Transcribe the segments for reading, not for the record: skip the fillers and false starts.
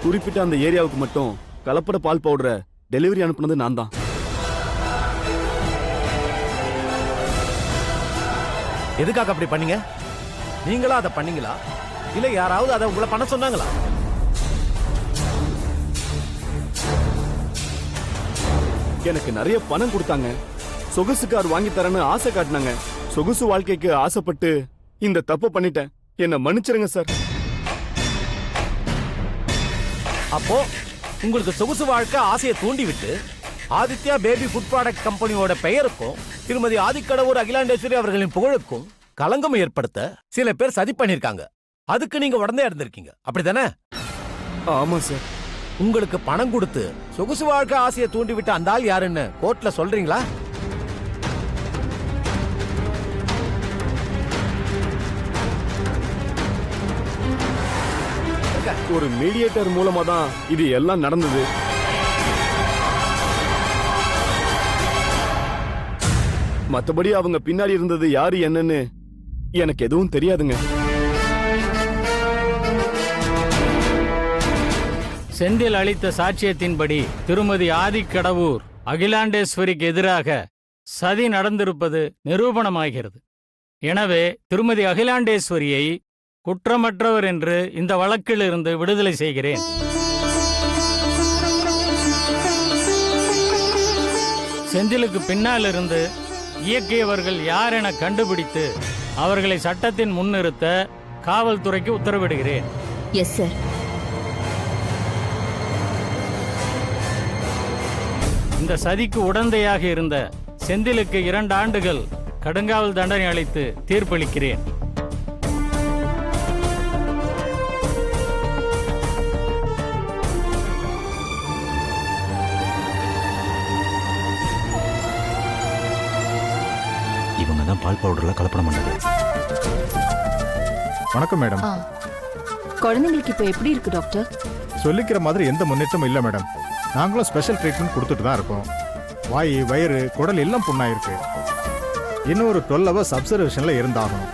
குறிப்பிட்ட அந்த ஏரியாவுக்கு மட்டும் கலப்பட பால் பவுடரை டெலிவரி அனுப்புனது நான் தான். எதுக்காக அப்படி பண்ணீங்க? நீங்களா அதை பண்ணீங்களா இல்ல யாராவது அதை உங்களை பண்ண சொன்னாங்களா? எனக்கு நிறைய பணம் கொடுத்தாங்க, சொகுசு கார் வாங்கி தரேன்னு ஆசை காட்டினாங்க. சொகுசு வாழ்க்கைக்கு ஆசைப்பட்டு இந்த தப்பு பண்ணிட்டேன். என்ன மன்னிச்சிருங்க சார். அப்போ உங்களுக்கு சொகுசு வாழ்க்கை ஆசையை தூண்டி விட்டு ஆதித்யா பேபி ஃபுட் ப்ராடக்ட் கம்பெனியோட பெயருக்கும் திருமதி ஆதிக்கடவுர் அகிலாண்டேஸ்வரி அவர்களின் புகழுக்கும் களங்கம் ஏற்படுத்த சில பேர் சதி பண்ணிருக்காங்க. அதுக்கு நீங்க உடனே இருந்திருக்கீங்க, அப்படித்தானே? ஆமா சார். உங்களுக்கு பணம் கொடுத்து சொகுசு வாழ்க்கை ஆசையை தூண்டி விட்ட அந்த ஆள் யாருன்னு கோர்ட்ல சொல்றீங்களா? ஒரு மீடியேட்டர் மூலமா தான் இது எல்லாம் நடந்தது. மத்தபடி அவங்க பின்னாடி இருந்தது யாரு என்னன்னு எனக்கு எதுவும் தெரியாதுங்க. செந்தில் அளித்த சாட்சியத்தின்படி திருமதி ஆதிக்கடவுர் அகிலாண்டேஸ்வரிக்கு எதிராக சதி நடந்திருப்பது நிரூபணமாகிறது. எனவே திருமதி அகிலாண்டேஸ்வரியை குற்றமற்றவர் என்று இந்த வழக்கில் இருந்து விடுதலை செய்கிறேன். செந்திலுக்கு பின்னால் இருந்து இயக்கியவர்கள் யார் என கண்டுபிடித்து அவர்களை சட்டத்தின் முன்னிறுத்த காவல்துறைக்கு உத்தரவிடுகிறேன். Yes sir. இந்த சதிக்கு உடந்தையாக இருந்த செந்திலுக்கு 2 ஆண்டுகள் கடுங்காவல் தண்டனை அளித்து தீர்ப்பளிக்கிறேன். இவங்க தான் பால் பவுடர்ல கலப்படம் பண்ணது. வணக்கம் மேடம். குழந்தைங்களுக்கு இப்போ எப்படி இருக்கு டாக்டர்? சொல்லிக்கிற மாதிரி எந்த முன்னேற்றமும் இல்லை மேடம். நாங்களும் ஸ்பெஷல் ட்ரீட்மெண்ட் கொடுத்துட்டு தான் இருக்கோம். வாய், வயிறு, குடல் எல்லாம் புண்ணாயிருக்கு. இன்னும் ஒரு 12 hours அப்சர்வேஷன்ல இருந்தாகணும்.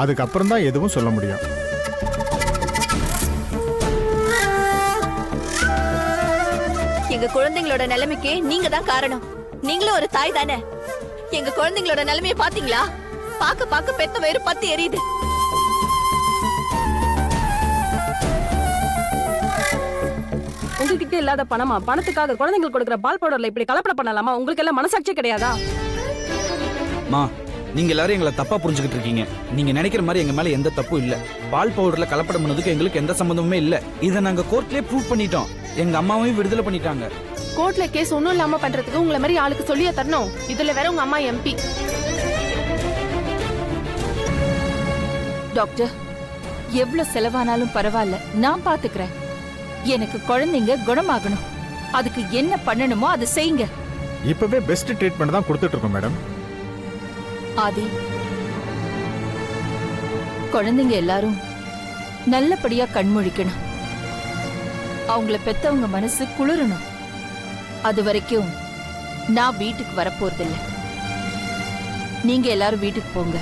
அதுக்கப்புறம் தான் எதுவும் சொல்ல முடியும். எங்க குழந்தைங்களோட நிலைமைக்கு நீங்க தான் காரணம். நீங்களும் ஒரு தாய் தானே. எங்க குழந்தைங்களோட நிலைமையை பாத்தீங்களா? பாக்க பாக்க பெத்த வயிறு பத்தி எரியுது. உங்ககிட்ட இல்லாத பணமா? பணத்துக்காக குழந்தைங்களுக்கு கொடுக்கிற பால் பவுடர்ல இப்படி கலப்படம் பண்ணலாமா? உங்களுக்கு எல்லாம் மனசாட்சி கிடையாதா? மா, நீங்க எல்லாரும் எங்களை தப்பா புரிஞ்சுக்கிட்டு இருக்கீங்க. நீங்க நினைக்கிற மாதிரி எங்க மேல எந்த தப்பும் இல்ல. பால் பவுடர்ல கலப்படம் பண்ணதுக்கு எங்களுக்கு எந்த சம்பந்தமுமே இல்ல. இதை நாங்க கோர்ட்லயே ப்ரூவ் பண்ணிட்டோம். எங்க அம்மாவையும் விடுதலை பண்ணிட்டாங்க. கோர்ட்ல கேஸ் ஒண்ணும் இல்லாம பண்றதுக்கு உங்களை மாதிரி ஆளுக்கு சொல்லியா தரணும்? இதுல வேற உங்க அம்மா எம்பி. டாக்டர், எவ்வளவு செலவானாலும் பரவாயில்ல, நான் பாத்துக்கிறேன். எனக்கு குழந்தைங்க குணமாகணும். அதுக்கு என்ன பண்ணணுமோ அதை செய்யுங்க. இப்பவே பெஸ்ட் ட்ரீட்மெண்ட் தான் கொடுத்துட்டு இருக்கோம் மேடம். ஆதி, குழந்தைங்க எல்லாரும் நல்லபடியா கண்முழிக்கணும். அவங்கள பெத்தவங்க மனசு குளிரணும். அது வரைக்கும் நான் வீட்டுக்கு வரப்போறதில்லை. நீங்க எல்லாரும் வீட்டுக்கு போங்க.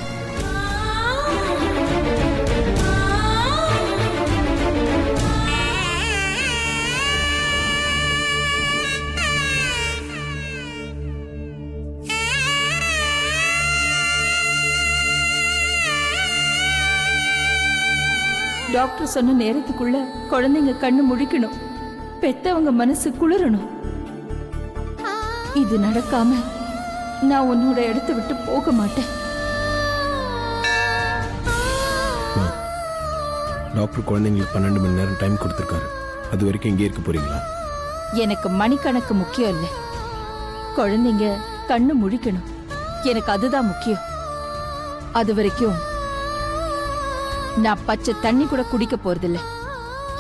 டாக்டர் சொன்ன நேரத்துக்குள்ள குழந்தைங்க கண்ணு முழிக்கணும். பெத்தவங்க மனசு குளிரணும். இது நடக்காம நான் உன்னோட இடத்தை விட்டு போக மாட்டேன். டாக்டர் குழந்தைங்களுக்கு 12 மணி நேரம் டைம் கொடுத்துருக்காரு. அது வரைக்கும் இங்கே இருக்க போறீங்களா? எனக்கு மணிக்கணக்கு முக்கியம் இல்லை. குழந்தைங்க கண்ணு முழிக்கணும். எனக்கு அதுதான் முக்கியம். அது வரைக்கும் நான் பச்சை தண்ணி கூட குடிக்க போறதில்ல.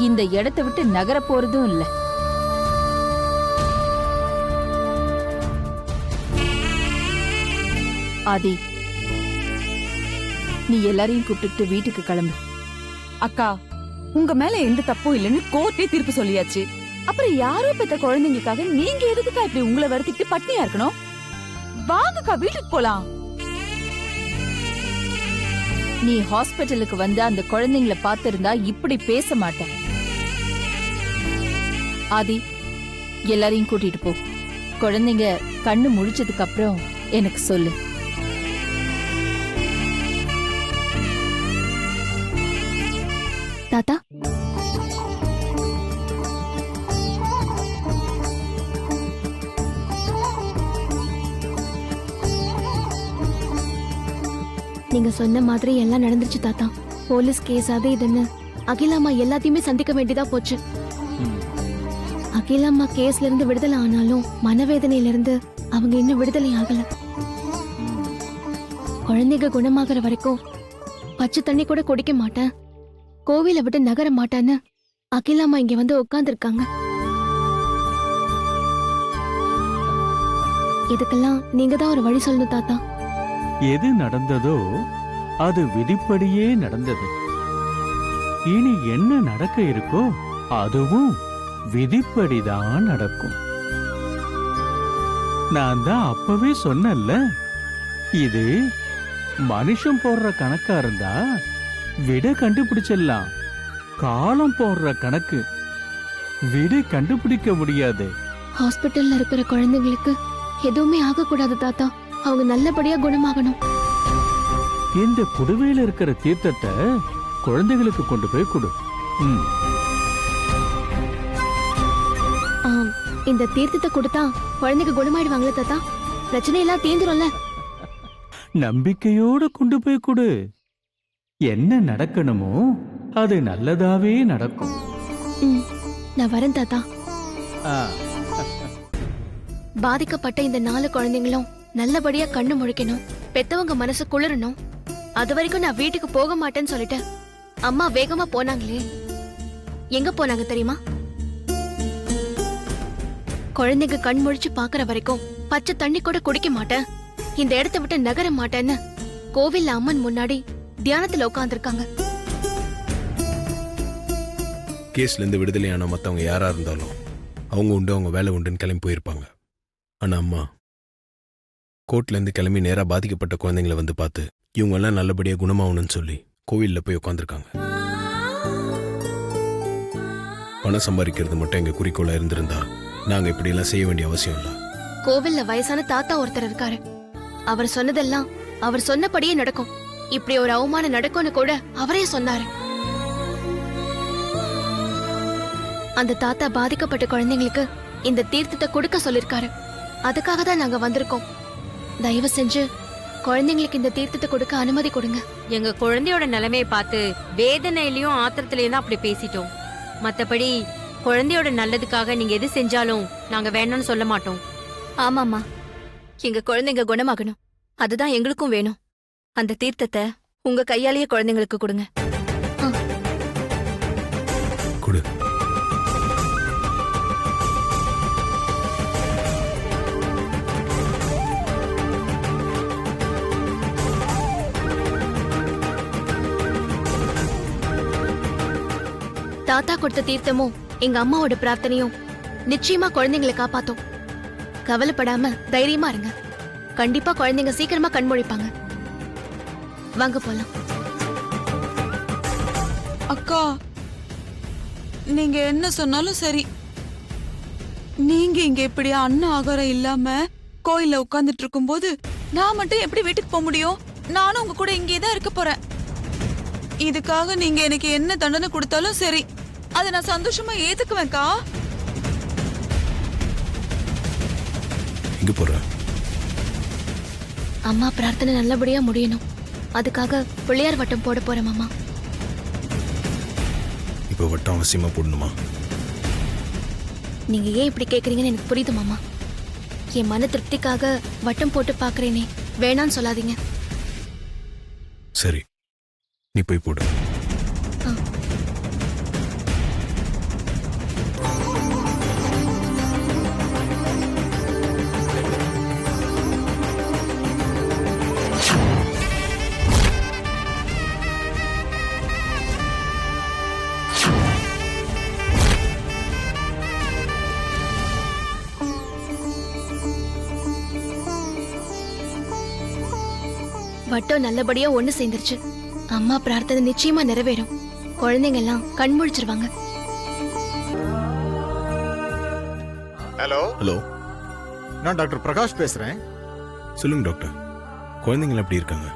இந்த இடத்தை விட்டு நகர போறதும் இல்லை. ஆதி, நீ எல்லாரையும் கூப்பிட்டு வீட்டுக்கு கிளம்பு. அக்கா, உங்க மேல எந்த தப்பும் இல்லைன்னு கோர்ட்டே தீர்ப்பு சொல்லியாச்சு. அப்புறம் யாரோ பெத்த குழந்தைங்களுக்காக நீங்க எதுக்குக்கா இப்படி உங்களை வருத்திட்டு பட்னியா இருக்கணும்? வாங்கக்கா, வீட்டுக்கு போலாம். நீ ஹாஸ்பிட்டலுக்கு வந்து அந்த குழந்தைங்களை பார்த்திருந்தா இப்படி பேச மாட்டேன். ஆதி, எல்லாரையும் கூட்டிட்டு போ. குழந்தைங்க கண்ணு முழிச்சதுக்கு அப்புறம் எனக்கு சொல்லு. தாத்தா, நீங்க சொன்ன மாதிரி எல்லாம் நடந்துருச்சு தாத்தா. போலீஸ் கேஸ் அது இதுன்னு அகிலாம்மா எல்லாத்தையுமே சந்திக்க வேண்டியதா போச்சு. அகிலாம்மா கேஸ்ல இருந்து விடுதலை ஆனாலும் மனவேதனையில இருந்து அவங்க இன்னும் விடுதலை ஆகல. குழந்தைங்க குணமாகற வரைக்கும் பச்சை தண்ணி கூட குடிக்க மாட்டேன், கோவிலை விட்டு நகர மாட்டான்னு அகிலாம்மா இங்க வந்து உட்கார்ந்துருக்காங்க. இதுக்கெல்லாம் நீங்க தான் ஒரு வழி சொல்லணும் தாத்தா. எது நடந்ததோ அது விதிப்படியே நடந்தது. இனி என்ன நடக்க இருக்கோ அதுவும் விதிப்படிதான் நடக்கும். நான் தான் அப்பவே சொன்னேன்ல, இது மனுஷன் போடுற கணக்கா இருந்தா விட கண்டுபிடிச்சிடலாம். காலம் போடுற கணக்கு விட கண்டுபிடிக்க முடியாது. ஹாஸ்பிட்டல்ல இருக்கிற குழந்தைங்களுக்கு எதுவுமே ஆகக்கூடாது தாத்தா. அவங்க நல்லபடியா குணமாகணும். இந்த குடுவையில இருக்கிற தீர்த்தத்தை குழந்தைகளுக்கு கொண்டு போய் கொடு. இந்த தீர்த்தத்தை கொடுத்தா குழந்தைக்கு குணமாயிடுவாங்களே தாத்தா? பிரச்சனை எல்லாம் தீந்துரும்ல? நம்பிக்கையோட கொண்டு போய் கொடு. என்ன நடக்கணுமோ அது நல்லதாவே நடக்கும். நான் வரேன் தாத்தா. பாதிக்கப்பட்ட இந்த 4 குழந்தைங்களும் நல்லபடியா கண்ணு முழிக்கணும், பெத்தவங்க மனசு குளிரணும். அது வரைக்கும் நான் வீட்டுக்கு போக மாட்டேன்னு சொல்லிட்டேன். அம்மா வேகமா போனாங்களே, எங்க போனாங்க தெரியுமா? குழந்தைங்க கண் முழிச்சு பாக்குற வரைக்கும் பச்சை தண்ணி கூட குடிக்க மாட்டேன், இந்த இடத்தை விட்டு நகர மாட்டேன்னு கோவில்ல அம்மன் முன்னாடி தியானத்துல உட்கார்ந்துருக்காங்க. கேஸ்ல இருந்து விடுதலையான மற்றவங்க யாரா இருந்தாலும் அவங்க உண்டு அவங்க வேலை உண்டுன்னு கிளம்பி போயிருப்பாங்க. ஆனா அம்மா கோர்ட்ல இருந்து கிளம்பி நேரா பாதிக்கப்பட்ட குழந்தைங்களை வந்து பார்த்து இவங்க எல்லாம் நல்லபடியா குணமாகணும்னு சொல்லி கோவில்ல போய் உட்காந்துருக்காங்க. பணம் சம்பாதிக்கிறது மட்டும் எங்க குறிக்கோளா இருந்திருந்தா நாங்க இப்படி எல்லாம் செய்ய வேண்டிய அவசியம் இல்ல. கோவில்ல வயசான தாத்தா ஒருத்தர் இருக்காரு. அவர் சொன்னதெல்லாம் அவர் சொன்னபடியே நடக்கும். இப்படி ஒரு அவமானம் நடக்கும்னு கூட அவரே சொன்னாரு. அந்த தாத்தா பாதிக்கப்பட்ட குழந்தைங்களுக்கு இந்த தீர்த்தத்தை கொடுக்க சொல்லிருக்காரு. அதுக்காக தான் நாங்க வந்திருக்கோம். தயவு செஞ்சு குழந்தைங்களுக்கு இந்த தீர்த்தத்தை கொடுக்க அனுமதி கொடுங்க. எங்க குழந்தையோட நிலைமையை பார்த்து வேதனையிலயும் ஆத்திரத்திலயும் தான் அப்படி பேசிட்டோம். மத்தபடி குழந்தையோட நல்லதுக்காக நீங்க எது செஞ்சாலும் நாங்க வேணும்னு சொல்ல மாட்டோம். ஆமாமா, எங்க குழந்தைங்க குணமாகணும், அதுதான் எங்களுக்கும் வேணும். அந்த தீர்த்தத்தை உங்க கையாலேயே குழந்தைங்களுக்கு கொடுங்க. கொடு. தாத்தா கொடுத்த தீர்த்தமும் எங்க அம்மாவோட பிரார்த்தனையும் நிச்சயமா குழந்தைங்களை காப்பாத்தும். கவலைப்படாம தைரியமா இருங்க. கண்டிப்பா குழந்தைங்க சீக்கிரமா கண்மொழிப்பாங்க. வாங்க போலாம். அக்கா, நீங்க என்ன சொன்னாலும் சரி. நீங்க இங்க இப்படி அண்ணன் ஆகாரம் இல்லாம கோயில்ல உட்கார்ந்துட்டு இருக்கும்போது நான் மட்டும் எப்படி வீட்டுக்கு போக முடியும்? நானும் உங்க கூட இங்கே தான் இருக்க போறேன். இதுக்காக நீங்க எனக்கு என்ன தண்டனை கொடுத்தாலும் சரி, அதை நான் சந்தோஷமா ஏத்துக்குவேன்க்கா. எங்க போற? அம்மா பிரார்த்தனை நல்லபடியா முடியணும், அதுக்காக பிள்ளையார் வட்டம் போட போறேன் மாமா. இப்ப வட்டம் அவசியமா போடணுமா? நீங்க ஏன் இப்படி கேக்குறீங்கன்னு எனக்கு புரியுது மாமா. என் மன திருப்திக்காக வட்டம் போட்டு பாக்குறேனே, வேணான்னு சொல்லாதீங்க. சரி, நீ போய் போடு. வட்டம் நல்லபடியா ஒண்ணு சேர்ந்துருச்சு. அம்மா பிரார்த்தனை நிச்சயமா நிறைவேறும். குழந்தைங்க எல்லாம் கண் முழிச்சிருவாங்க. ஹலோ ஹலோ, நான் டாக்டர் பிரகாஷ் பேசுறேன். சொல்லுங்க டாக்டர். குழந்தைங்கள எப்படி இருக்காங்க?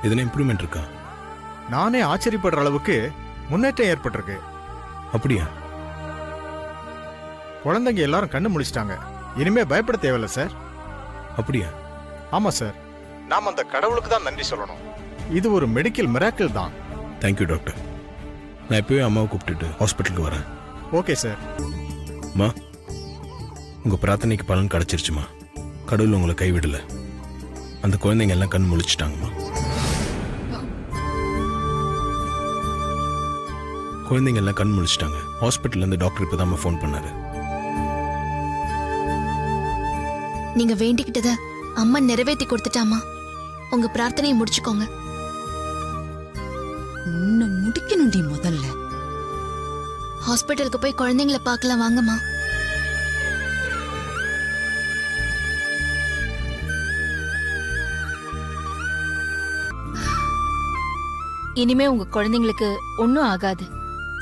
எதனா இம்ப்ரூவ்மெண்ட் இருக்கா? நானே ஆச்சரியப்படுற அளவுக்கு முன்னேற்றம் ஏற்பட்டிருக்கு. அப்படியா? குழந்தைங்க எல்லாரும் கண்ணு முழிச்சிட்டாங்க. இனிமே பயப்பட தேவையில்ல சார். அப்படியா? ஆமா சார், நாம அந்த கடவுளுக்கு தான் நன்றி சொல்லணும். இது ஒரு மெடிக்கல் மிராக்கிள் தான். Thank you doctor. நான் இப்போவே அம்மாவை கூப்பிட்டுட்டு ஹாஸ்பிட்டலுக்கு வரேன். Okay sir. அம்மா, உங்கள் பிரார்த்தனைக்கு பலன் கிடச்சிருச்சுமா. கடவுள் உங்களை கைவிடலை. அந்த குழந்தைங்க எல்லாம் கண் முழிச்சிட்டாங்கம்மா. குழந்தைங்க எல்லாம் கண் முழிச்சிட்டாங்க. ஹாஸ்பிட்டல்லேருந்து டாக்டர் இப்போ தான் ஃபோன் பண்ணாரு. நீங்க வேண்டிக்கிட்டத அம்மா நிறைவேற்றி கொடுத்துட்டாமா. உங்க பிரார்த்தனையை முடிச்சுக்கோங்க. உன்னை முடிக்கணும்டி முதல்ல. ஹாஸ்பிட்டலுக்கு போய் குழந்தைங்கள பார்க்கலாம் வாங்கம்மா. இனிமே உங்க குழந்தைங்களுக்கு ஒன்னும் ஆகாது.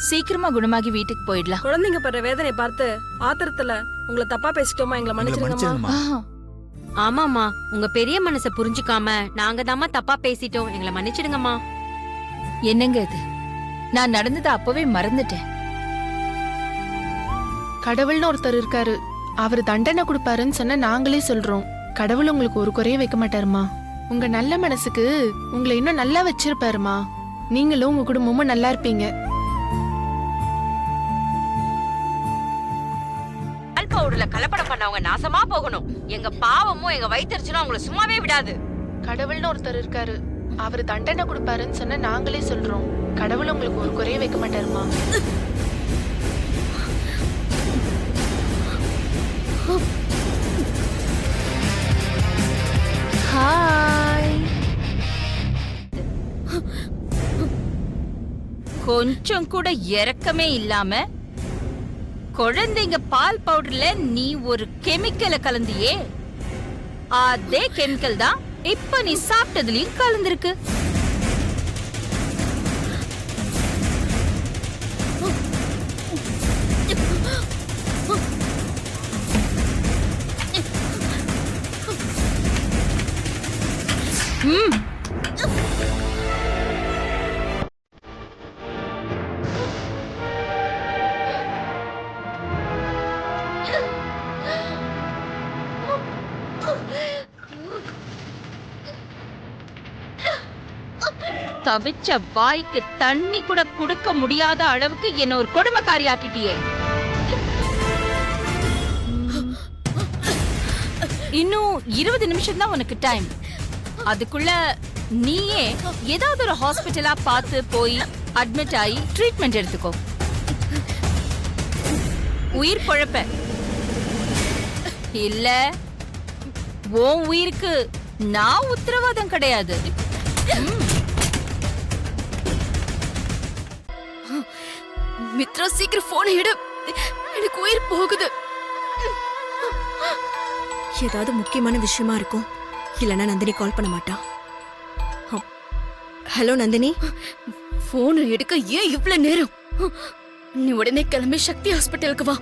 சீக்கிரமா குணமாகி வீட்டுக்கு போயிடலாம். குழந்தைங்க படுற வேதனை பார்த்து ஆத்திரத்துல உங்களை தப்பா பேசிட்டோமா, எங்களை மன்னிச்சிருங்கம்மா. ஆமாமா, உங்க பெரிய மனசை புரிஞ்சுக்காம நாங்க தாம்மா தப்பா பேசிட்டோம், எங்களை மன்னிச்சிடுங்கம்மா. என்னங்க இது? நான் நடந்ததை அப்பவே மறந்துட்டேன். கடவுள்னு ஒருத்தர் இருக்காரு, அவர் தண்டனை கொடுப்பாருன்னு சொன்ன நாங்களே சொல்றோம். கடவுள் உங்களுக்கு ஒரு குறைய வைக்க மாட்டாருமா. உங்க நல்ல மனசுக்கு உங்களை இன்னும் நல்லா வச்சிருப்பாருமா. நீங்களும் உங்க குடும்பமும் நல்லா இருப்பீங்க. பவுடர்ல கலப்படம் பண்ணவங்க நாசமா போகணும். எங்க பாவமும் எங்க வயிற்றுச்சுனா உங்களை சும்மாவே விடாது. கடவுள்னு ஒருத்தர் இருக்காரு, அவர் தண்டனை கொடுப்பாருன்னு சொன்ன நாங்களே சொல்றோம். கடவுள் உங்களுக்கு ஒரு குறைய வைக்க மாட்டாருமா. ஹாய். கொஞ்சம் கூட இரக்கமே இல்லாம குழந்தைங்க பால் பவுடர்ல நீ ஒரு கெமிக்கலை கலந்தியே. அதே கெமிக்கல் தான் இப்ப நீ சாப்பிட்டதுலயும் கலந்திருக்கு. தவிச்ச வாய்க்கு தண்ணி கூட கொடுக்க முடியாத அளவுக்கு என்ன ஒரு கொடுமைக்காரி ஆக்கிட்டியே. இன்னும் 20 நிமிஷம் தான் உனக்கு டைம். அதுக்குள்ள நீயே ஏதாவது ஒரு ஹாஸ்பிட்டலா பார்த்து போய் அட்மிட் ஆகி ட்ரீட்மெண்ட் எடுத்துக்கோ. உயிர் பொழப்ப இல்ல உன் உயிருக்கு நான் உத்தரவாதம் கிடையாது. மித்ரா, சீக்கிரம் போனை எடு. எனக்கு உயிர் போகுது. ஏதாவது முக்கியமான விஷயமா இருக்கும், இல்லனா நந்தினி கால் பண்ண மாட்டா. ஹலோ நந்தினி. போன் எடுக்க ஏன் இவ்வளவு நேரம்? நீ உடனே கிளம்பி சக்தி ஹாஸ்பிட்டலுக்கு வா.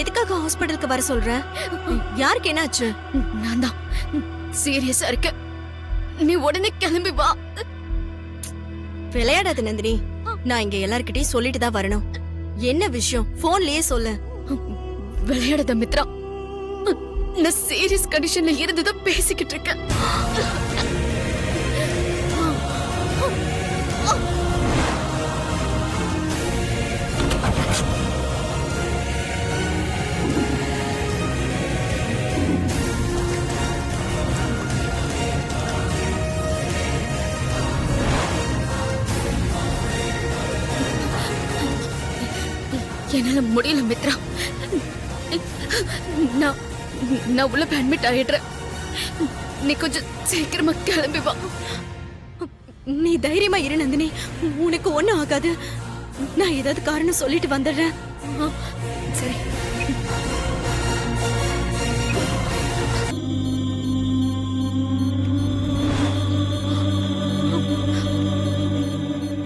எதுக்காக ஹாஸ்பிட்டலுக்கு வர சொல்ற? யாருக்கு என்னாச்சு? நான் தான் சீரியஸா இருக்க. நீ உடனே கிளம்பி வா. விளையாடாத நந்தினி, நான் இங்க எல்லார்கிட்டயும் சொல்லிட்டு தான் வரணும். என்ன விஷயம் போன்லயே சொல்லு. விளையாடாத மித்ரா, நான் சீரியஸ் கண்டிஷன்ல இருந்துதான் பேசிக்கிட்டு இருக்கேன். என்னால முடியல மித்ரா. நான் உள்ள அட்மிட் ஆயிடுறேன். நீ கொஞ்சம் சீக்கிரமா கிளம்பி வா. நீ தைரியமா இரு நந்தினி, உனக்கு ஒண்ணும் ஆகாது. நான் ஏதாவது காரணம் சொல்லிட்டு வந்துடுறேன். சரி.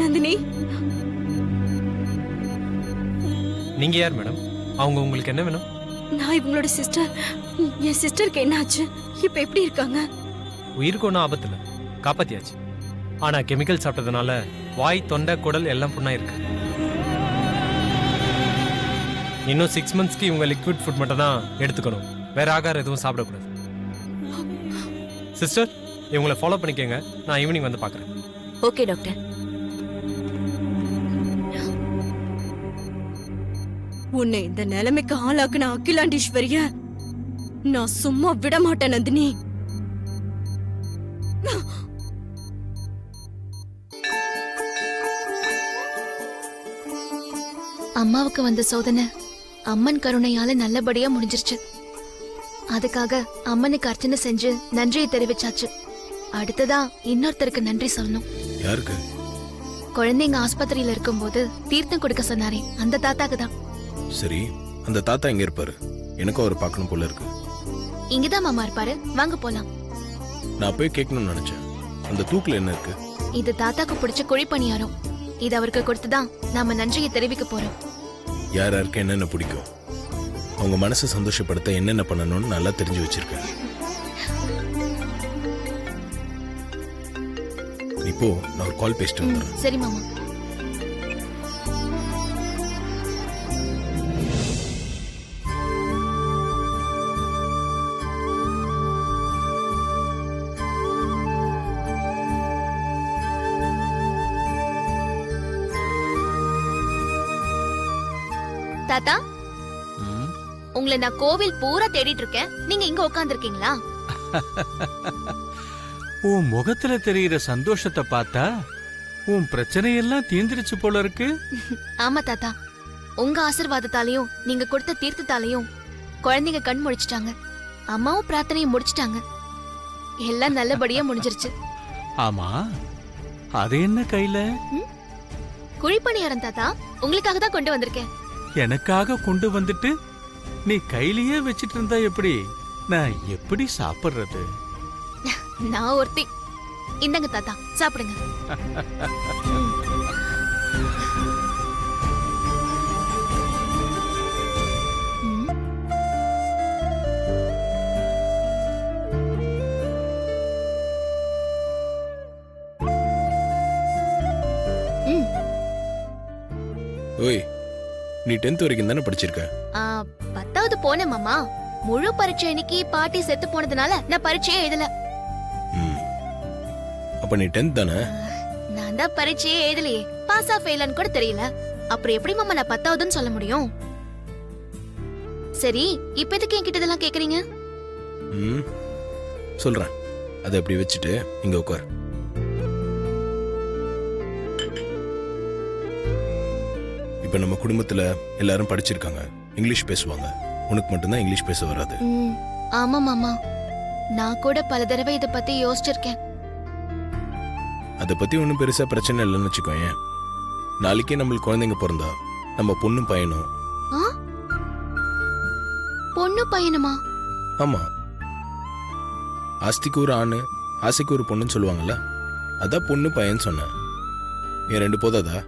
நந்தினி, நீங்க யார் மேடம்? அவங்க உங்களுக்கு என்ன வேணும்? நான் இவங்களோட சிஸ்டர். என் சிஸ்டருக்கு என்ன ஆச்சு? இப்ப எப்படி இருக்காங்க? உயிருக்கு ஒன்றும் ஆபத்து இல்லை, காப்பாத்தியாச்சு. ஆனா கெமிக்கல் சாப்பிட்டதுனால வாய், தொண்டை, குடல் எல்லாம் புண்ணா இருக்கு. இன்னும் 6 மந்த்ஸ்க்கு இவங்க லிக்விட் ஃபுட் மட்டும் தான் எடுத்துக்கணும், வேற ஆகாரம் எதுவும் சாப்பிடக்கூடாது. சிஸ்டர், இவங்களை ஃபாலோ பண்ணிக்கங்க, நான் ஈவினிங் வந்து பார்க்குறேன். Okay doctor. உன்னை இந்த நிலைமைக்கு ஆளாக்குன அகிலாண்டீஸ்வரிய நான் சும்மா விட மாட்டேன் நந்தினி. அம்மாவுக்கு வந்த சோதனை அம்மன் கருணையால நல்லபடியா முடிஞ்சிருச்சு. அதுக்காக அம்மனுக்கு அர்ச்சனை செஞ்சு நன்றியை தெரிவிச்சாச்சு. அடுத்ததா இன்னொருத்தருக்கு நன்றி சொல்லணும். யாருக்கு? குழந்தைங்க ஆஸ்பத்திரியில இருக்கும்போது தீர்த்தம் கொடுக்க சொன்னாரே, அந்த தாத்தாக்கு தான். சரி, அந்த தாத்தா எங்க இருப்பாரு? எனக்கும் அவர் பார்க்கணும் போல இருக்கு. இங்கதான் மாமா இருப்பாரு, வாங்க போலாம். நான் போய் கேட்கணும்னு நினைச்சேன். அந்த தூக்குல என்ன இருக்கு? இது தாத்தாக்கு பிடிச்ச குழி பணியாரம். இது அவருக்கு கொடுத்துதான் நாம நன்றியை தெரிவிக்க போறோம். யார் யாருக்கு என்னென்ன பிடிக்கும், அவங்க மனசை சந்தோஷப்படுத்த என்னென்ன பண்ணணும்னு நல்லா தெரிஞ்சு வச்சிருக்கேன். இப்போ நான் ஒரு கால் பேசிட்டு வந்துடுறேன். சரி மாமா. தாத்தா, உங்களை நான் கோவில் பூரா தேடிட்டு இருக்கேன், நீங்க இங்க உட்கார்ந்திருக்கீங்களா? உன் முகத்துல தெரிகிற சந்தோஷத்தை பார்த்தா உன் பிரச்சனையெல்லாம் தீர்ந்துருச்சு போல இருக்கு. ஆமா தாத்தா, உங்க ஆசீர்வாதத்தாலையும் நீங்க கொடுத்த தீர்த்தத்தாலையும் குழந்தைங்க கண் முழிச்சிட்டாங்க, அம்மாவும் பிரார்த்தனையும் முடிச்சிட்டாங்க. எல்லாம் நல்லபடியா முடிஞ்சிருச்சு. ஆமா, அது என்ன கையில? குழிப்பணியாரம் தாத்தா, உங்களுக்காக தான் கொண்டு வந்திருக்கேன். எனக்காக கொண்டு வந்துட்டு நீ கையிலேயே வச்சிட்டு இருந்தா எப்படி? நான் எப்படி சாப்பிடுறது? நான் ஒருத்தி. இந்தங்க தாத்தா, சாப்பிடுங்க. ஓய், நீ 10th வரைக்கும் தானே படிச்சிருக்க? 10வது போனேன் மாமா. முழு பரீட்சை இன்னைக்கு பாட்டி செத்து போனதுனால நான் பரீட்சையே எழுதல. அப்ப நீ 10th தானே? நான் தான் பரீட்சையே எழுதலையே, பாஸா ஃபெயிலான்னு கூட தெரியல. அப்புறம் எப்படி மாமா நான் 10வதுன்னு சொல்ல முடியும்? சரி, இப்ப எதுக்கு என்கிட்ட இதெல்லாம் கேக்குறீங்க? சொல்றேன். அதை அப்படி வச்சுட்டு இங்க உட்கார். இப்ப நம்ம குடும்பத்துல எல்லாரும் படிச்சிருக்காங்க, இங்கிலீஷ் பேசுவாங்க. உனக்கு மட்டும்தான் இங்கிலீஷ் பேச வராது. ஆமா மாமா, நான் கூட பல தடவை இத பத்தி யோசிச்சிருக்கேன். அதை பத்தி ஒன்றும் பெருசா பிரச்சனை இல்லைன்னு வச்சுக்கோங்க. நாளைக்கே நம்மளுக்கு குழந்தைங்க பிறந்தா நம்ம பொண்ணும் பையனும். பொண்ணு பையனுமா? ஆமா, ஆஸ்திக்கு ஒரு ஆணு, ஆசைக்கு ஒரு பொண்ணுன்னு சொல்லுவாங்கல்ல, அதான் பொண்ணு பையன் சொன்னேன். என் 2 போதாதா?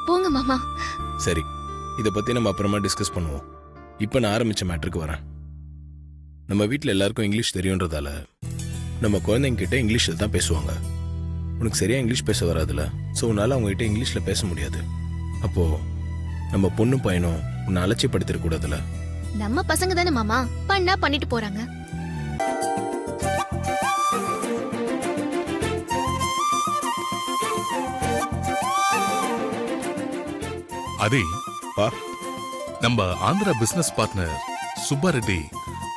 போங்க மாமா. சரி, இதை பத்தி நம்ம அப்புறமா டிஸ்கஸ் பண்ணுவோம். இப்ப நான் ஆரம்பிச்ச மேட்டருக்கு வரேன். நம்ம வீட்டில் எல்லாருக்கும் இங்கிலீஷ் தெரியுன்றதால நம்ம குழந்தைங்க கிட்ட இங்கிலீஷ்ல தான் பேசுவாங்க. உனக்கு சரியா இங்கிலீஷ் பேச வராதுல, ஸோ உன்னால அவங்க கிட்ட இங்கிலீஷ்ல பேச முடியாது. அப்போ நம்ம பொண்ணும் பையனும் உன்னை அலட்சியப்படுத்திட கூடாதுல. நம்ம பசங்க தானே மாமா, பண்ணா பண்ணிட்டு போறாங்க. அதே நம்ம ஆந்திரா பிசினஸ் பார்ட்னர் சுப்பாரெட்டி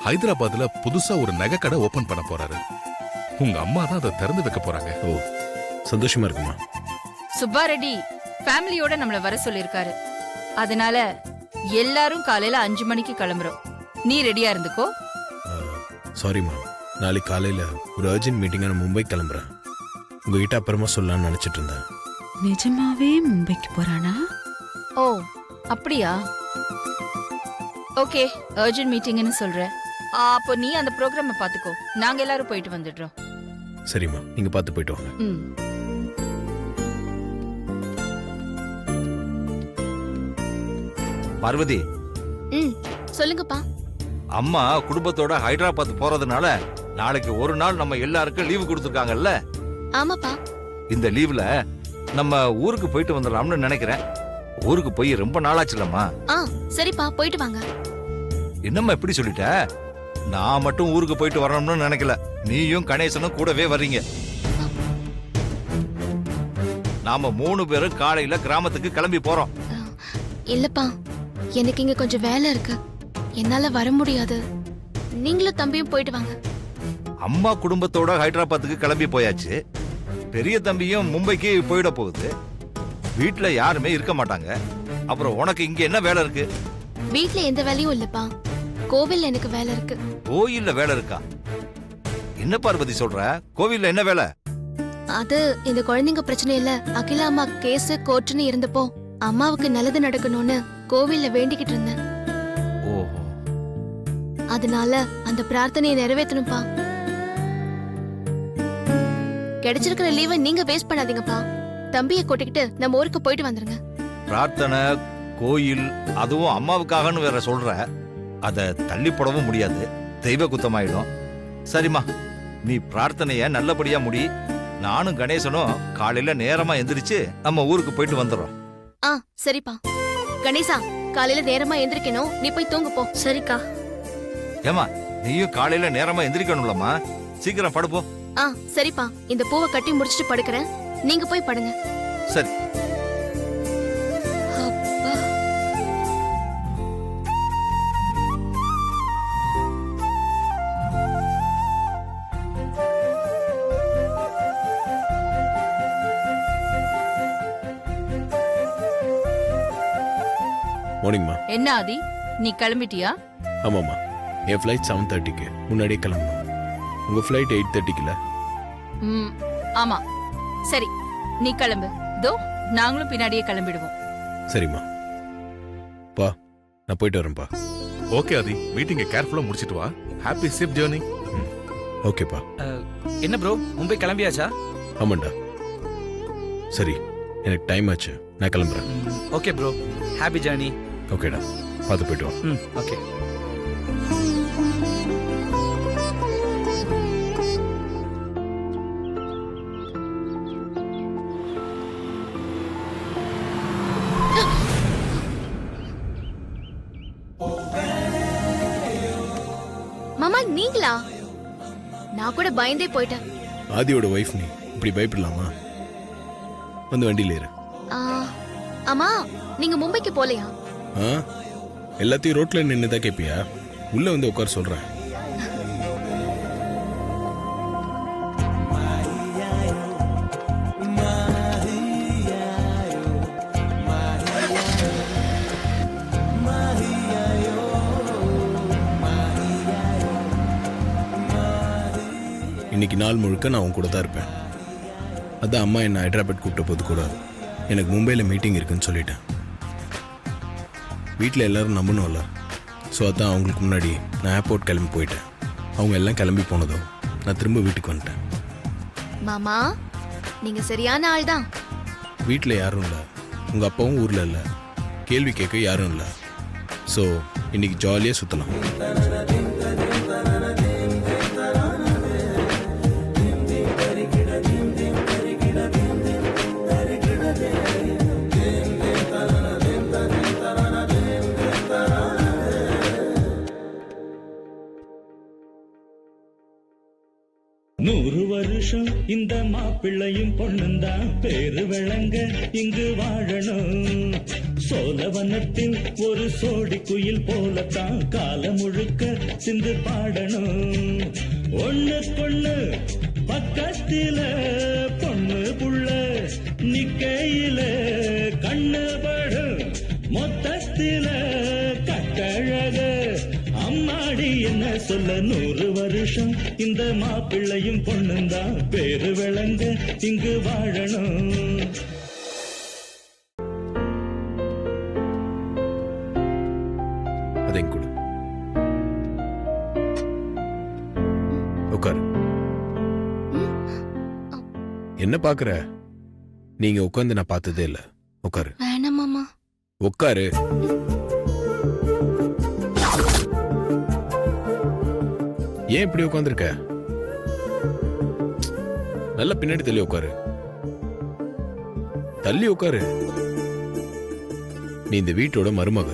ஹைதராபாத்ல புதுசா ஒரு நகை கடை ஓபன் பண்ண போறாரு. உங்க அம்மா தான் அதை திறந்து வைக்க போறாங்க. ஓ, சந்தோஷமா இருக்குமா? சுப்பாரெட்டி ஃபேமிலியோட நம்மள வர சொல்லிருக்காரு. அதனால எல்லாரும் காலையில 5 மணிக்கு கிளம்புறோம். நீ ரெடியா இருந்துக்கோ. சாரிம்மா, நாளைக்கு காலையில ஒரு அர்ஜென்ட் மீட்டிங்கா நான் மும்பை கிளம்புறேன். உங்ககிட்ட அப்புறமா சொல்லலாம்னு நினைச்சிட்டு இருந்தேன். நிஜமாவே மும்பைக்கு போறானா? ஓ, அப்படியா? ஓகே, அர்ஜென்ட் மீட்டிங்னு சொல்ற. அப்போ நீ அந்த ப்ரோக்ராமை பாத்துக்கோ, நாங்க எல்லாரும் போயிட்டு வந்துடுறோம். சரிம்மா, நீங்க பார்த்து போயிட்டு வாங்க. பார்வதி, ம் சொல்லுங்கப்பா. அம்மா குடும்பத்தோட ஹைதராபாத் போறதுனால நாளைக்கு ஒரு நாள் நம்ம எல்லாருக்கும் லீவு கொடுத்துருக்காங்கல்ல. ஆமாப்பா. இந்த லீவ்ல நம்ம ஊருக்கு போயிட்டு வந்துடலாம்னு நினைக்கிறேன். ஊருக்கு போய் ரொம்ப நாளாச்சுலம்மா. சரிப்பா, போயிட்டு வாங்க. என்னம்மா இப்படி சொல்லிட்ட? நான் மட்டும் ஊருக்கு போயிட்டு வரணும்னு நினைக்கல, நீயும் கணேசனும் கூடவே வர்றீங்க. நாம 3 பேரும் காலையில கிராமத்துக்கு கிளம்பி போறோம். இல்லப்பா, எனக்கு இங்க கொஞ்சம் வேலை இருக்கு, என்னால வர முடியாது. நீங்களும் தம்பியும் போயிட்டு வாங்க. அம்மா குடும்பத்தோட ஹைதராபாத்துக்கு கிளம்பி போயாச்சு. பெரிய தம்பியும் மும்பைக்கு போயிட போகுது. வீட்டுல யாருமே இருக்க மாட்டாங்க. அப்புறம் உனக்கு இங்க என்ன வேலை இருக்கு? வீட்ல எந்த வேலையும் இல்லப்பா, கோவில்ல எனக்கு வேலை இருக்கு. கோயில்ல வேலை இருக்கா? என்ன பார்வதி சொல்ற? கோவில்ல என்ன வேலை? அது இந்த குழந்தைங்க பிரச்சனை இல்ல, அகிலா அம்மா கேஸ் கோர்ட்டுன்னு இருந்தப்போ அம்மாவுக்கு நல்லது நடக்கணும்னு கோவில்ல வேண்டிக்கிட்டு இருந்தேன். ஓஹோ. அதனால அந்த பிரார்த்தனையை நிறைவேற்றணும்ப்பா. கிடைச்சிருக்கிற லீவை நீங்க வேஸ்ட் பண்ணாதீங்கப்பா. தம்பியை கூட்டிக்கிட்டு நம்ம ஊருக்கு போயிட்டு வந்துருங்க. பிரார்த்தனை, கோயில், அதுவும் அம்மாவுக்காகன்னு வேற சொல்ற. அத தள்ளி போடவும் முடியாது, தெய்வ குத்தமாயிடும். சரிம்மா, நீ பிரார்த்தனைய நல்லபடியா முடி. நானும் கணேசனும் காலையில நேரமா எந்திரிச்சு நம்ம ஊருக்கு போயிட்டு வந்துடுறோம். சரிப்பா. கணேசா, காலையில நேரமா எந்திரிக்கணும், நீ போய் தூங்கு போ. சரிக்கா. ஏமா, நீயும் காலையில நேரமா எந்திரிக்கணும்லம்மா, சீக்கிரம் படுப்போ. சரிப்பா, இந்த பூவை கட்டி முடிச்சிட்டு படுக்கிறேன், நீங்க போய் படுங்க. சரி. மார்னிங்மா. என்ன ஆதி, நீ கிளம்பிட்டியா? ஆமாம்மா, என் ஃப்ளைட் 7:30க்கு முன்னாடியே கிளம்பணும். உங்க ஃப்ளைட் 8:30க்குல? ஆமா. சரி, நீ கிளம்பு. தோ நாங்களும் பின்னாடியே கிளம்பிடுவோம். சரிம்மா. பா, நான் போயிட்டு வரேன்ப்பா. ஓகே ஆதி, மீட்டிங்கை கேர்ஃபுல்லா முடிச்சிட்டு வா. Happy safe journey. ஓகேப்பா. என்ன ப்ரோ, மும்பை கிளம்பியாச்சா? ஆமாண்டா. சரி, எனக்கு டைம் ஆச்சு, நான் கிளம்புறேன். Okay bro, happy journey. ஓகேடா, பார்த்து போயிட்டு வா. ஓகே. மாமா, நீங்களா? நான் கூட பயந்தே போயிட்டேன். ஆதியோட வைஃப் நீ, இப்படி பயப்படலாமா? வந்து வண்டியில ஏறு. அம்மா, நீங்க மும்பைக்கு போலையா? எல்லாத்தையும் ரோட்ல நின்னுதான் கேப்பியா? உள்ள வந்து உட்கார சொல்றேன். இன்னைக்கு நாள் முழுக்க நான் உன் கூட தான் இருப்பேன். அதான் அம்மா என்னை ஹைதராபாத் கூப்பிட்ட போது கூட எனக்கு மும்பையில் மீட்டிங் இருக்குன்னு சொல்லிட்டேன். வீட்டில் எல்லாரும் நம்பணும்ல, ஸோ அதான் அவங்களுக்கு முன்னாடி நான் ஏர்போர்ட் கிளம்பி போயிட்டேன். அவங்க எல்லாம் கிளம்பி போனதும் நான் திரும்ப வீட்டுக்கு வந்துட்டேன். மாமா, நீங்க சரியான ஆள் தான். வீட்டில் யாரும் இல்லை, உங்கள் அப்பாவும் ஊரில் இல்லை, கேள்வி கேட்க யாரும் இல்லை. ஸோ இன்னைக்கு ஜாலியாக சுற்றலாம். நூறு வருஷம் இந்த மாப்பிள்ளையும் பொண்ணுந்தான் பேரு விளங்க இங்கு வாழணும். சோழவனத்தில் ஒரு சோடி குயில் போலத்தான் காலம் முழுக்க சிந்து பாடணும். ஒண்ணுக்கொண்ணு பக்கத்தில பொண்ணு புள்ள நிக்கையில கண்ணு படும் மொத்தத்தில கட்டழக அம்மாடி என்ன சொல்ல. 100 வருஷம் இந்த மாப்பிள்ளையும் பொண்ணுந்தான் பேரு விளங்க இங்கு வாழணும். அதையும் கொடு. உட்காரு. என்ன பாக்குற? நீங்க உட்கார்ந்து நான் பார்த்ததே இல்ல. உட்காரு. வேணாம் மாமா. உட்காரு. ஏன் இப்படி உட்காந்துருக்க? நல்ல பின்னாடி தள்ளி உட்காரு. தள்ளி உட்காரு. நீ இந்த வீட்டோட மருமக,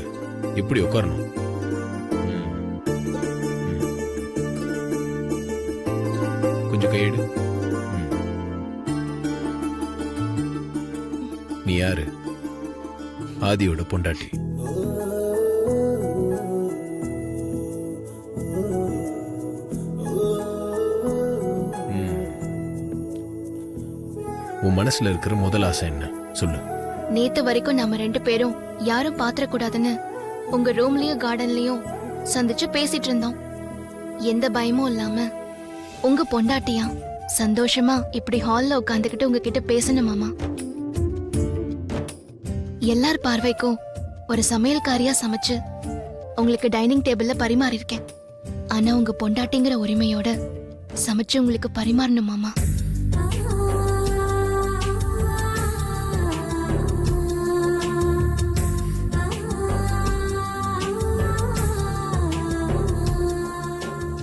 இப்படி உட்காரணும். கொஞ்சம் கையெடு. நீ யாரு? ஆதியோட பொண்டாட்டி. உன் மனசுல இருக்கிற முதல் ஆசை என்ன சொல்லு. நேத்து வரைக்கும் நம்ம 2 பேரும் யாரும் பாத்திர கூடாதுன்னு உங்க ரூம்லயும் கார்டன்லயும் சந்திச்சு பேசிட்டு இருந்தோம். எந்த பயமும் இல்லாம உங்க பொண்டாட்டியா சந்தோஷமா இப்படி ஹால்ல உட்காந்துக்கிட்டு உங்ககிட்ட பேசணும் மாமா. எல்லார் பார்வைக்கும் ஒரு சமையல்காரியா சமைச்சு உங்களுக்கு டைனிங் டேபிள்ல பரிமாறி இருக்கேன். ஆனா உங்க பொண்டாட்டிங்கிற உரிமையோட சமைச்சு உங்களுக்கு பரிமாறணும் மாமா.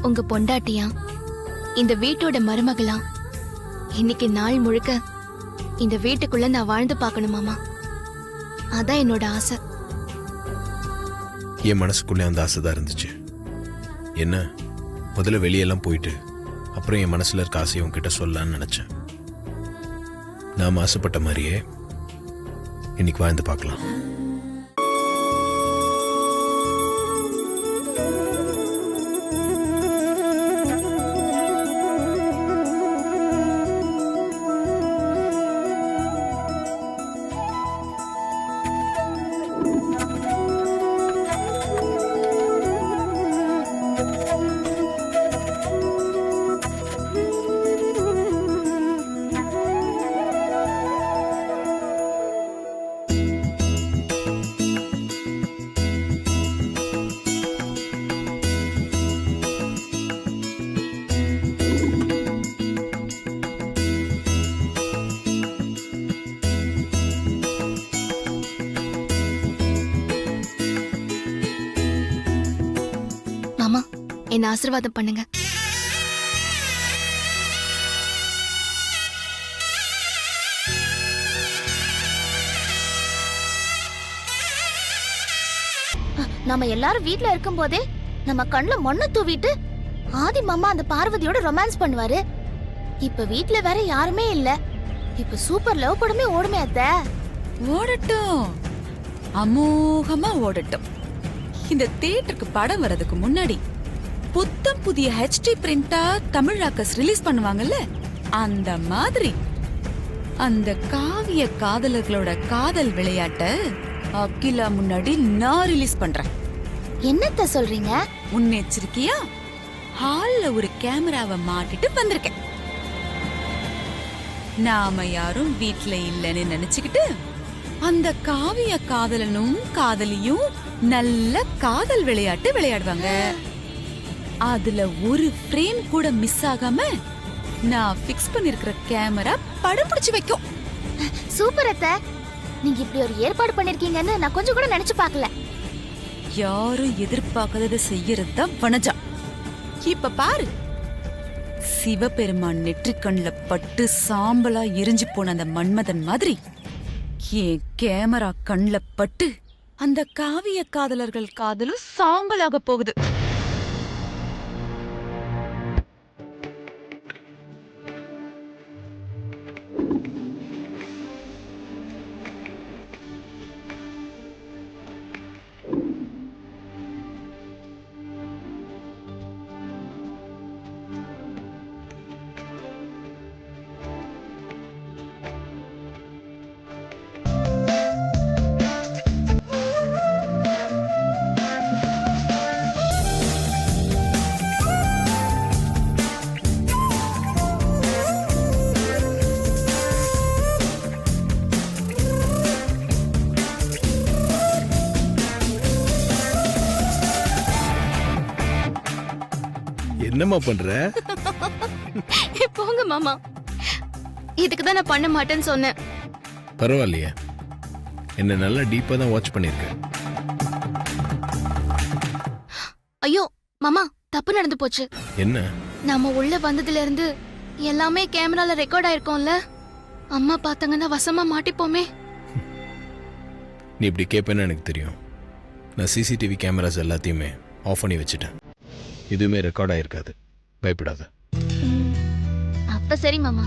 உங்க பொண்டாட்டியா இந்த வீட்டோட மருமகளா இன்னைக்கு நாள் முழுக்க இந்த வீட்டுக்குள்ள நான் வாழ்ந்து பார்க்கணும் மாமா. அதான் என்னோட ஆசை. என் மனசுக்குள்ளே அந்த ஆசை தான் இருந்துச்சு. என்ன, முதல்ல வெளியெல்லாம் போயிட்டு அப்புறம் என் மனசுல இருக்க ஆசையை உன்கிட்ட சொல்லலான்னு நினைச்சேன். நாம் ஆசைப்பட்ட மாதிரியே இன்னைக்கு வாழ்ந்து பார்க்கலாம். மாமா, என்ன ஆசீர்வாதம் பண்ணுங்க. நம்ம எல்லாரும் வீட்ல இருக்கும் போதே நம்ம கண்ணுல மண்ணை தூவிட்டு ஆதி மாமா அந்த பார்வதியோட ரொமான்ஸ் பண்ணுவாரு. இப்ப வீட்ல வேற யாருமே இல்ல. இப்ப சூப்பர் லவ் படமே ஓடுமே அத்த. ஓடட்டும், அமோகமா ஓடட்டும். இந்த தியேட்டருக்கு படம் வரதுக்கு முன்னாடி புத்தம் புதிய HD பிரிண்டா தமிழாக்கஸ் ரிலீஸ் பண்ணுவாங்கல்ல, அந்த மாதிரி அந்த காவிய காதலர்களோட காதல் விளையாட்ட அகிலா முன்னாடி நான் ரிலீஸ் பண்றேன். என்னத்த சொல்றீங்க? முன்னெச்சரிக்கையா ஹால்ல ஒரு கேமராவை மாட்டிட்டு வந்திருக்கேன். நாம யாரும் வீட்ல இல்லைன்னு நினைச்சுக்கிட்டு அந்த காவிய காதலனும் காதலியும் நல்ல காதல் விளையாட்டு விளையாடுவாங்க. அதுல ஒரு ஃப்ரேம் கூட மிஸ் ஆகாம நான் பிக்ஸ் பண்ணிருக்கிற கேமரா படம் பிடிச்சு வைக்கும். சூப்பர் அத்த. நீங்க இப்படி ஒரு ஏற்பாடு பண்ணிருக்கீங்கன்னு நான் கொஞ்சம் கூட நினைச்சு பார்க்கல. யாரும் எதிர்பார்க்காததை செய்யறதுதான் வனஜா. இப்ப பாரு, சிவபெருமான் நெற்றிக்கண்ல பட்டு சாம்பலா எரிஞ்சு போன அந்த மன்மதன் மாதிரி என் கேமரா கண்ல பட்டு அந்த காவிய காதலர்கள் காதலும் சாம்பலாக போகுது. என்னம்மா பண்ற? போங்க மாமா, இதுக்கு தான் நான் பண்ண மாட்டேன்னு சொன்னேன். பரவாயில்லையே, என்ன நல்லா டீப்பா தான் வாட்ச் பண்ணிருக்க. ஐயோ மாமா, தப்பு நடந்து போச்சு. என்ன? நாம உள்ள வந்ததுல இருந்து எல்லாமே கேமரால ரெக்கார்ட் ஆயிருக்கோம்ல. அம்மா பார்த்தாங்கன்னா வசமா மாட்டிப்போமே. நீ இப்படி கேட்பேன்னு எனக்கு தெரியும். நான் சிசிடிவி கேமராஸ் எல்லாத்தையுமே ஆஃப் பண்ணி வச்சுட்டேன். எதுவுமே ரெக்கார்ட் ஆயிருக்காது, பயப்படாத. அப்ப சரி மாமா.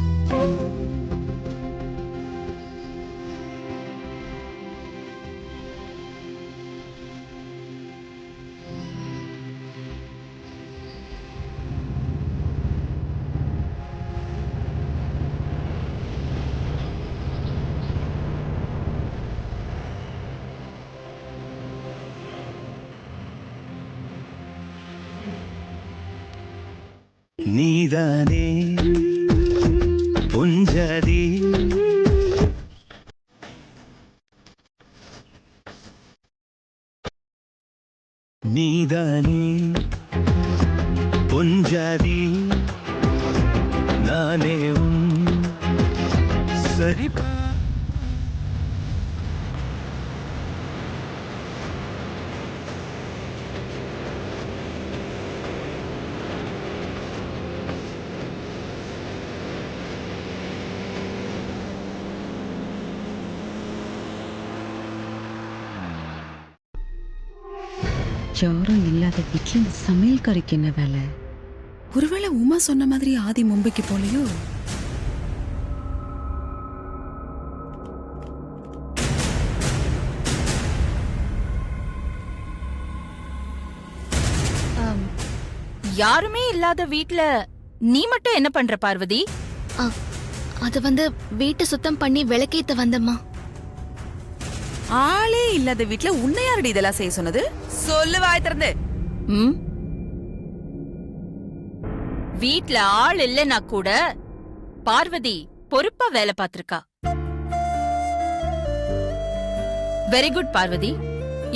நீதானே பொஞ்சதி நீதானே பொஞ்சதி நானே சரி. யாரும் இல்லாத வீட்டுல இந்த சமையல்காரிக்கு என்ன வேலை? ஒருவேளை உமா சொன்ன மாதிரி ஆதி மும்பைக்கு போலையோ? யாருமே இல்லாத வீட்ல நீ மட்டும் என்ன பண்ற பார்வதி? அது வந்து வீட்டை சுத்தம் பண்ணி விளக்கேத்த வந்தம்மா. ஆளே இல்லாத வீட்ல உன்னை யாரடி இதெல்லாம் செய்ய சொன்னது? சொல்லு வாய் திறந்து. வீட்ல ஆள் இல்லைன்னா கூட பார்வதி பொறுப்பா வேலை பார்த்திருக்கா. வெரி குட் பார்வதி,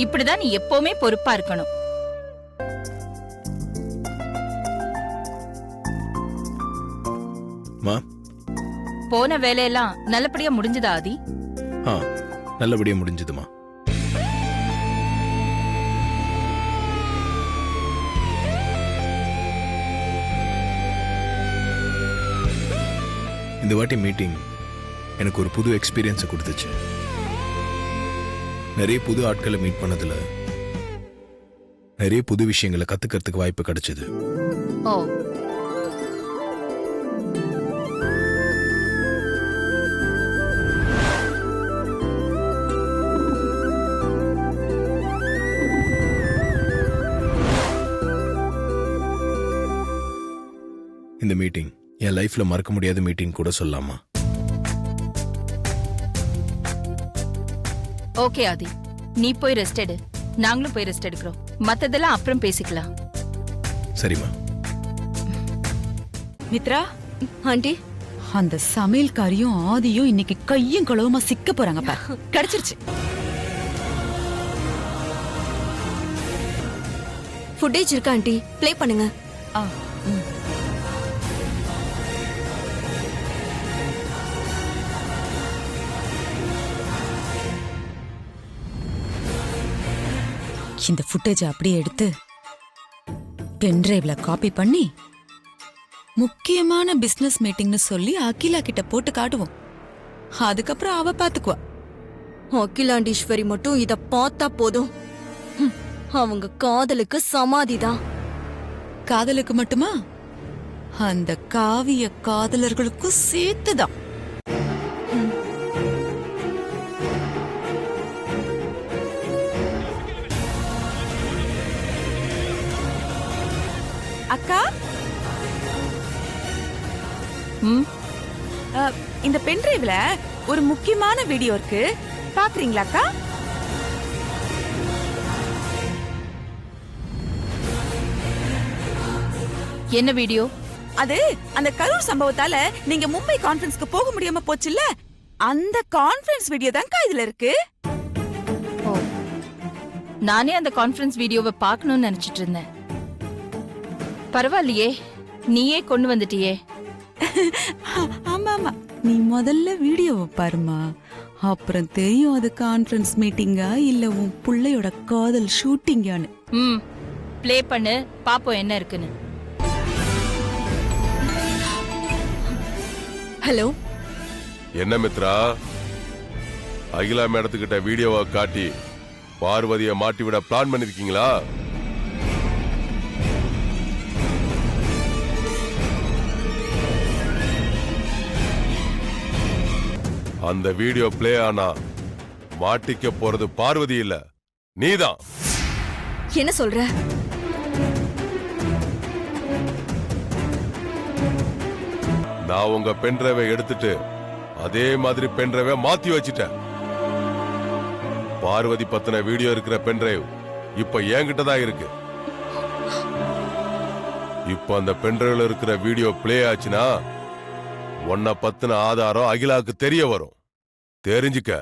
இப்படிதான் நீ எப்பவுமே பொறுப்பா இருக்கணும். போன வேலையெல்லாம் நல்லபடியா முடிஞ்சதா ஆதி? நல்லபடியா முடிஞ்சதுமா. இந்த வாட்டி மீட்டிங் எனக்கு ஒரு புது எக்ஸ்பீரியன்ஸை கொடுத்துச்சு. நிறைய புது ஆட்களை மீட் பண்ணதுல நிறைய புது விஷயங்களை கத்துக்கிறதுக்கு வாய்ப்பு கிடைச்சது. இந்த மீட்டிங் என் லைஃப்ல மறக்க முடியாத மீட்டிங் கூட சொல்லலாமா? ஓகே ஆதி, நீ போய் ரெஸ்ட் எடு, நாங்களும் போய் ரெஸ்ட் எடுக்கிறோம். மத்ததெல்லாம் அப்புறம் பேசிக்கலாம். சரிம்மா. மித்ரா ஆண்டி, அந்த சமையல்காரியும் ஆதியும் இன்னைக்கு கையும் களவுமா சிக்க போறாங்கப்பா. கிடைச்சிருச்சு. ஃபுட்டேஜ் இருக்கா ஆண்டி? ப்ளே பண்ணுங்க. இந்த ஃபுட்டேஜ் அப்படியே எடுத்து பென்டிரைவ்ல காப்பி பண்ணி முக்கியமான பிசினஸ் மீட்டிங்னு சொல்லி அகிலா கிட்ட போட்டு காட்டுவோம். அதுக்கப்புறம் அவ பாத்துக்குவா. அகிலாண்டீஸ்வரி மட்டும் இத பார்த்தா போதும், அவங்க காதலுக்கு சமாதிதான். காதலுக்கு மட்டுமா? அந்த காவிய காதலர்களுக்கும் சேர்த்துதான். அக்கா, இந்த பென்டிரைவ்ல ஒரு முக்கியமான வீடியோ இருக்கு, பாக்குறீங்களா அக்கா? என்ன வீடியோ அது? அந்த கரூர் சம்பவத்தால நீங்க மும்பை கான்ஃபரன்ஸ்க்கு போக முடியாம போச்சுல்ல, அந்த கான்ஃபரன்ஸ் வீடியோ தான்க்கா இதுல இருக்கு. நானே அந்த கான்ஃபரன்ஸ் வீடியோவை பார்க்கணும்னு நினைச்சிட்டு இருந்தேன். பரவாயில்லையே, நீயே கொண்டு வந்துட்டியே. ஆமா ஆமா, நீ முதல்ல வீடியோவை பாருமா, அப்புறம் தெரியும் அது கான்ஃபரன்ஸ் மீட்டிங்கா இல்ல உன் பிள்ளையோட காதல் ஷூட்டிங்கான்னு. ப்ளே பண்ணு, பாப்போம் என்ன இருக்குன்னு. ஹலோ, என்ன மித்ரா, அகிலா மேடத்துக்கிட்ட வீடியோவை காட்டி பார்வதியை மாட்டிவிட பிளான் பண்ணிருக்கீங்களா? அந்த வீடியோ பிளே ஆனா மாட்டிக்க போறது பார்வதி இல்ல, நீதான். என்ன சொல்ற? நான் உங்க பென்டிரைவை எடுத்துட்டு அதே மாதிரி பென்டிரைவை மாத்தி வச்சிட்டேன். பார்வதி பத்தின வீடியோ இருக்கிற பென்டிரைவ் இப்ப என்கிட்ட தான் இருக்கு. இப்ப அந்த பென்டிரைவ்ல இருக்கிற வீடியோ பிளே ஆச்சுன்னா உன்னை பத்தின ஆதாரம் அகிலாவுக்கு தெரிய வரும். தெரிஞ்சுக்க.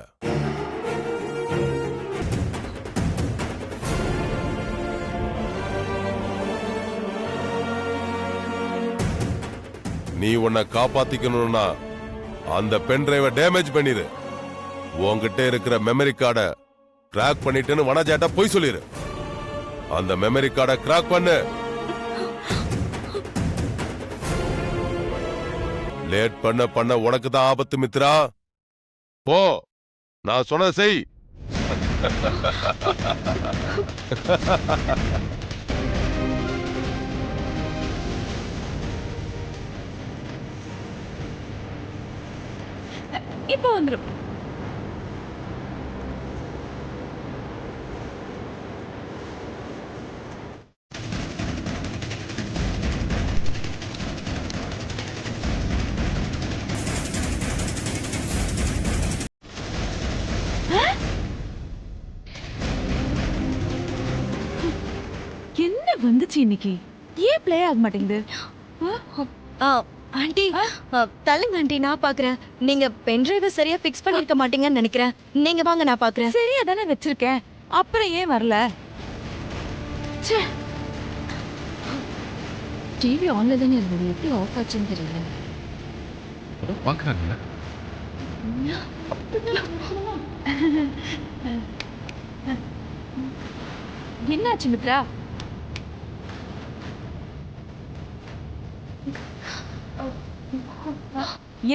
நீ உன்னை காப்பாத்திக்கணும்னா அந்த பென்டிரைவை டேமேஜ் பண்ணிரு. உன்கிட்ட இருக்கிற மெமரி கார்டை கிராக் பண்ணிட்டேன்னு வனஜாட்ட போய் சொல்லிரு. அந்த மெமரி கார்டை கிராக் பண்ணு. லேட் பண்ண உனக்கு தான் ஆபத்து மித்ரா. போ, நான் சொன்னதை செய். இப்போ வந்துரும். என்ன வந்துச்சு இன்னைக்கு? ஏன் பிளே ஆக மாட்டேங்குது? ஆண்டி, தள்ளுங்க ஆண்டி, நான் பாக்குறேன். நீங்க பென்டிரைவை சரியா ஃபிக்ஸ் பண்ணிருக்க மாட்டீங்கன்னு நினைக்கிறேன். நீங்க வாங்க, நான் பாக்குறேன். சரியா தானே வச்சிருக்கேன், அப்புறம் ஏன் வரல? டிவி ஆன்ல தானே இருந்தது, எப்படி ஆஃப் ஆச்சுன்னு தெரியல. வாங்குறாங்க. என்னாச்சு மித்ரா?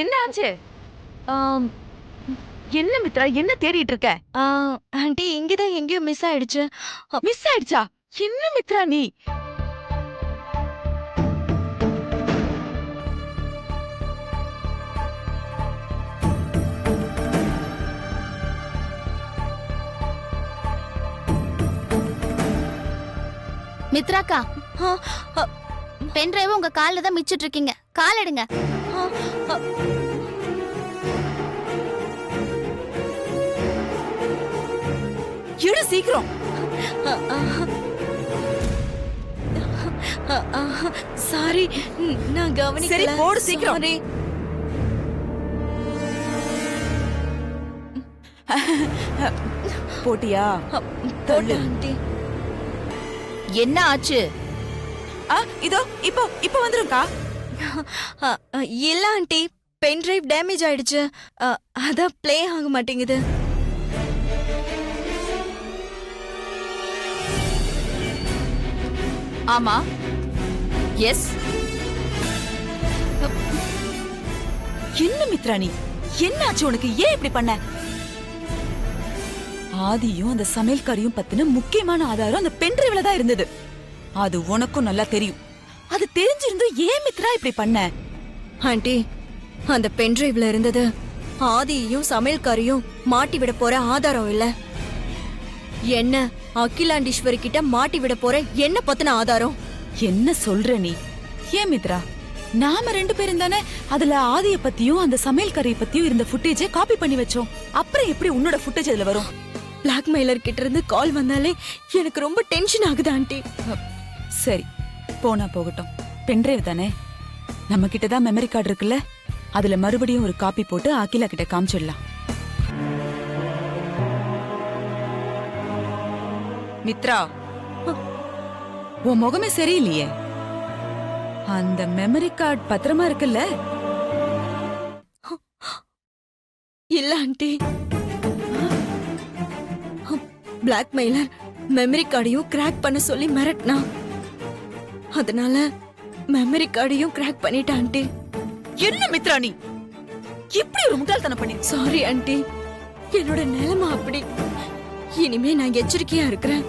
என்ன ஆச்சு? என்ன மித்ரா, என்ன தேடிட்டு இருக்க? ஆண்டி, இங்கதான் எங்கேயோ மிஸ் ஆயிடுச்சு. மிஸ் ஆயிடுச்சா? என்ன மித்ரா நீ? மித்ராக்கா, பென்டிரைவ் உங்க கால்ல தான் மிச்சிட்டு இருக்கீங்க. கால் எடுங்க. எடு சீக்கிரம். சாரி, நான் கவனிக்கல. சரி, போடு சீக்கிரம். Sorry. போட்டியா? போடு ஆண்டி. என்ன ஆச்சு? இதோ இப்போ வந்துருக்கா. இல்ல ஆண்டி, பென்டிரைவ் டேமேஜ் ஆயிடுச்சு. அதான் ப்ளே ஆக மாட்டேங்குது. ஆமா, எஸ். என்ன மித்ரா நீ? என்னாச்சு உனக்கு? ஏன் இப்படி பண்ண? ஆதியும் அந்த சமையல்காரியும் பத்தின முக்கியமான ஆதாரம் அந்த பென்டிரைவ்ல தான் இருந்தது. அது உனக்கும் நல்லா தெரியும். அது தெரிஞ்சிருந்தும் ஏன் மித்ரா இப்படி பண்ண? ஆண்டி, அந்த பென்டிரைவ்ல இருந்தது ஆதியையும் சமையல்காரியும் மாட்டி விட போற ஆதாரம் இல்ல. என்ன அகிலாண்டீஸ்வரி கிட்ட மாட்டி விட போற என்ன பத்தின ஆதாரம். என்ன சொல்ற நீ? ஏன் மித்ரா, நாம 2 பேரும் தானே அதுல ஆதிய பத்தியும் அந்த சமையல்காரியை பத்தியும் இருந்த ஃபுட்டேஜை காப்பி பண்ணி வச்சோம். அப்புறம் எப்படி உன்னோட ஃபுட்டேஜ் அதுல வரும்? பிளாக்மெயிலர் கிட்ட இருந்து கால் வந்தாலே எனக்கு ரொம்ப டென்ஷன் ஆகுது ஆண்டி. சரி, போனா போகட்டும். பென்டிரைவ் தானே, நம்ம கிட்ட தான் மெமரி கார்டு இருக்குல்ல, அதுல மறுபடியும் ஒரு காப்பி போட்டு அகிலா கிட்ட காமிச்சிடலாம். மித்ரா, உன் முகமே சரியில்லையே. அந்த மெமரி கார்டு பத்திரமா இருக்குல்ல? இல்ல ஆண்டி, பிளாக்மெயிலர் மெமரி கார்டையும் கிராக் பண்ண சொல்லி மிரட்டினா. அதனால மெமரி கார்டையும் கிராக் பண்ணிட்டேன் ஆண்டி. என்ன மித்ரா நீ இப்படி ஒரு முட்டாள்தனம் பண்ணி? சாரி ஆண்டி, என்னோட நிலைமை அப்படி. இனிமே நான் எச்சரிக்கையா இருக்கிறேன்.